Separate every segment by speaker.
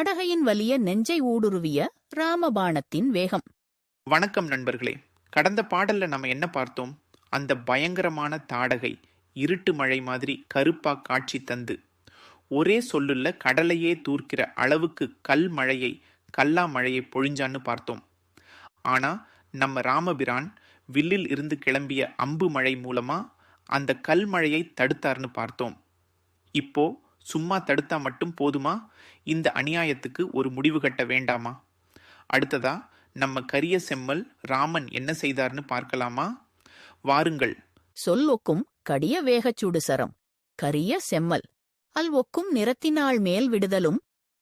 Speaker 1: தாடகையின் வலிய நெஞ்சை ஊடுருவிய ராமபாணத்தின் வேகம்.
Speaker 2: வணக்கம் நண்பர்களே. கடந்த பாடல்ல நம்ம என்ன பார்த்தோம்? அந்த பயங்கரமான தாடகை இருட்டு மழை மாதிரி கருப்பா காட்சி தந்து ஒரே சொல்லுள்ள கடலையே தூர்க்கிற அளவுக்கு கல் மழையை கல்லா மழையை பொழிஞ்சான்னு பார்த்தோம். ஆனா நம்ம ராமபிரான் வில்லில் இருந்து கிளம்பிய அம்பு மழை மூலமா அந்த கல் மழையை தடுத்தார்னு பார்த்தோம். இப்போ சும்மா தடுத்தா மட்டும் போதுமா? இந்த அநியாயத்துக்கு ஒரு முடிவு கட்ட வேண்டாமா? அடுத்ததா நம்ம கரிய செம்மல் ராமன் என்ன செய்தார்னு பார்க்கலாமா? வாருங்கள்.
Speaker 1: சொல் ஒக்கும் கடிய வேகச்சூடு சரம் கரிய செம்மல் அல் ஒக்கும் நிறத்தினாள் மேல் விடுதலும்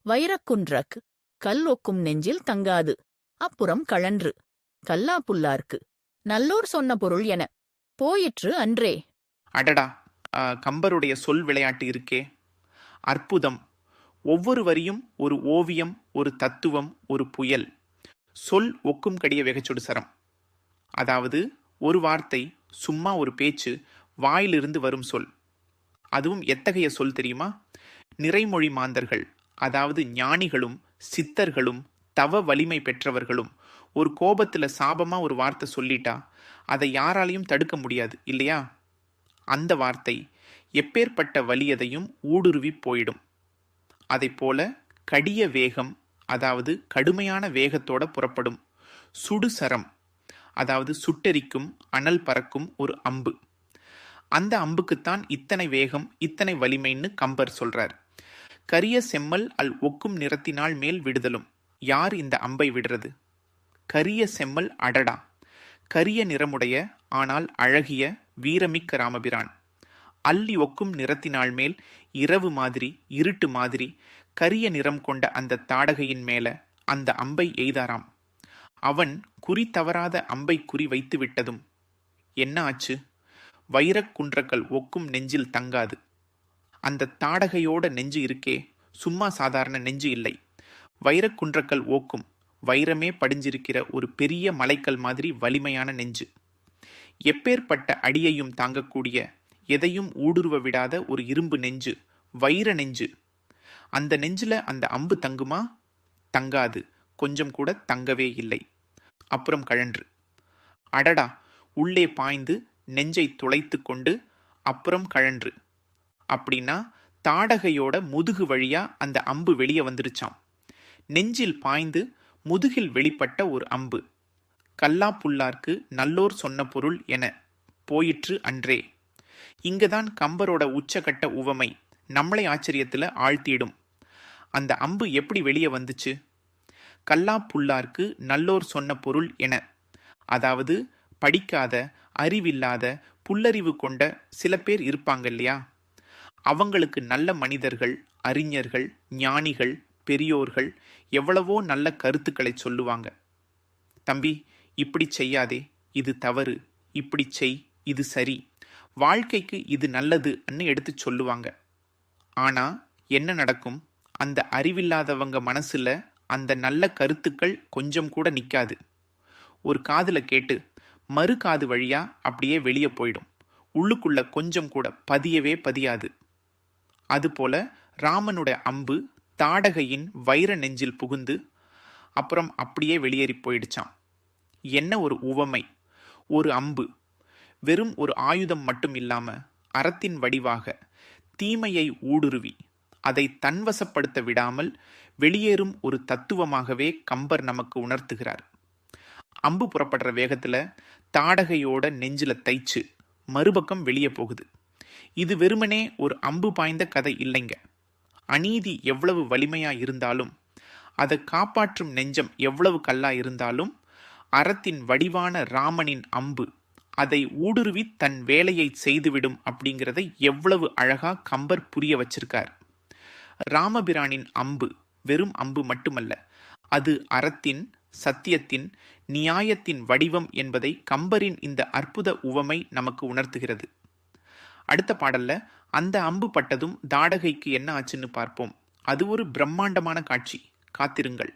Speaker 1: வைரக்குன்றக் கல் ஒக்கும் நெஞ்சில் தங்காது அப்புறம் கழன்று கல்லா புல்லார்க்கு நல்லோர் சொன்ன பொருள் என போயிற்று அன்றே.
Speaker 2: அடடா, கம்பருடைய சொல் விளையாட்டு இருக்கே, அற்புதம்! ஒவ்வொரு வரியும் ஒரு ஓவியம், ஒரு தத்துவம், ஒரு புயல். சொல் ஒக்கும் கடிய வெகச்சொடு சரம். அதாவது ஒரு வார்த்தை, சும்மா ஒரு பேச்சு, வாயிலிருந்து வரும் சொல். அதுவும் எத்தகைய சொல் தெரியுமா? நிறைமொழி மாந்தர்கள், அதாவது ஞானிகளும் சித்தர்களும் தவ வலிமை பெற்றவர்களும் ஒரு கோபத்துல சாபமா ஒரு வார்த்தை சொல்லிட்டா அதை யாராலையும் தடுக்க முடியாது இல்லையா? அந்த வார்த்தை எப்பேற்பட்ட வலியதையும் ஊடுருவி போயிடும். அதைப்போல கடிய வேகம், அதாவது கடுமையான வேகத்தோட புறப்படும் சுடுசரம், அதாவது சுட்டெரிக்கும் அனல் பறக்கும் ஒரு அம்பு. அந்த அம்புக்குத்தான் இத்தனை வேகம், இத்தனை வலிமைன்னு கம்பர் சொல்றார். கரிய செம்மல் அல் ஒக்கும் நிறத்தினால் மேல் விடுதலும். யார் இந்த அம்பை விடுறது? கரிய செம்மல், அடடா! கரிய நிறமுடைய ஆனால் அழகிய வீரமிக்க ராமபிரான் அல்லி ஒக்கும் நிறத்தினாள் மேல் இரவு மாதிரி, இருட்டு மாதிரி கரிய நிறம் கொண்ட அந்த தாடகையின் மேல அந்த அம்பை எய்தாராம். அவன் குறி தவறாத அம்பை குறி வைத்து விட்டதும் என்ன ஆச்சு? வைரக் குன்றக்கள் ஒக்கும் நெஞ்சில் தங்காது. அந்த தாடகையோட நெஞ்சு இருக்கே, சும்மா சாதாரண நெஞ்சு இல்லை. வைரக் குன்றக்கள் ஓக்கும், வைரமே படிஞ்சிருக்கிற ஒரு பெரிய மலைக்கல் மாதிரி வலிமையான நெஞ்சு. எப்பேற்பட்ட அடியையும் தாங்கக்கூடிய, எதையும் ஊடுருவ விடாத ஒரு இரும்பு நெஞ்சு, வைர நெஞ்சு. அந்த நெஞ்சில அந்த அம்பு தங்குமா? தங்காது, கொஞ்சம் கூட தங்கவே இல்லை. அப்புறம் கழன்று, அடடா! உள்ளே பாய்ந்து நெஞ்சை துளைத்து கொண்டு அப்புறம் கழன்று. அப்படின்னா தாடகையோட முதுகு வழியா அந்த அம்பு வெளியே வந்துருச்சாம். நெஞ்சில் பாய்ந்து முதுகில் வெளிப்பட்ட ஒரு அம்பு. கல்லா புல்லார்க்கு நல்லோர் சொன்ன பொருள் என போயிற்று அன்றே. இங்கதான் கம்பரோட உச்சகட்ட உவமை நம்மளை ஆச்சரியத்துல ஆழ்த்திடும். அந்த அம்பு எப்படி வெளியே வந்துச்சு? கல்லா புல்லார்க்கு நல்லோர் சொன்ன பொருள் என, அதாவது படிக்காத, அறிவில்லாத, புல்லறிவு கொண்ட சில பேர் இருப்பாங்க இல்லையா? அவங்களுக்கு நல்ல மனிதர்கள், அறிஞர்கள், ஞானிகள், பெரியோர்கள் எவ்வளவோ நல்ல கருத்துக்களை சொல்லுவாங்க. தம்பி, இப்படி செய்யாதே, இது தவறு, இப்படி செய், இது சரி, வாழ்க்கைக்கு இது நல்லதுன்னு எடுத்து சொல்லுவாங்க. ஆனா என்ன நடக்கும்? அந்த அறிவில்லாதவங்க மனசுல அந்த நல்ல கருத்துக்கள் கொஞ்சம் கூட நிக்காது. ஒரு காதுல கேட்டு மறு காது வழியா அப்படியே வெளியே போயிடும். உள்ளுக்குள்ள கொஞ்சம் கூட பதியவே பதியாது. அதுபோல ராமனுடைய அம்பு தாடகையின் வைர நெஞ்சில் புகுந்து அப்புறம் அப்படியே வெளியேறி போயிடுச்சான். என்ன ஒரு உவமை! ஒரு அம்பு வெறும் ஒரு ஆயுதம் மட்டும் இல்லாம அறத்தின் வடிவாக தீமையை ஊடுருவி அதை தன்வசப்படுத்த விடாமல் வெளியேறும் ஒரு தத்துவமாகவே கம்பர் நமக்கு உணர்த்துகிறார். அம்பு புறப்படுற வேகத்துல தாடகையோட நெஞ்சில தைச்சு மறுபக்கம் வெளியே போகுது. இது வெறுமனே ஒரு அம்பு பாய்ந்த கதை இல்லைங்க. அநீதி எவ்வளவு வலிமையா இருந்தாலும், அதை காப்பாற்றும் நெஞ்சம் எவ்வளவு கல்லா இருந்தாலும், அறத்தின் வடிவான ராமனின் அம்பு அதை ஊடுருவி தன் வேலையை செய்துவிடும் அப்படிங்கிறதை எவ்வளவு அழகா கம்பர் புரிய வச்சிருக்கார். ராமபிரானின் அம்பு வெறும் அம்பு மட்டுமல்ல, அது அறத்தின், சத்தியத்தின், நியாயத்தின் வடிவம் என்பதை கம்பரின் இந்த அற்புத உவமை நமக்கு உணர்த்துகிறது. அடுத்த பாடல்ல அந்த அம்பு பட்டதும் தாடகைக்கு என்ன ஆச்சுன்னு பார்ப்போம். அது ஒரு பிரம்மாண்டமான காட்சி. காத்திருங்கள்.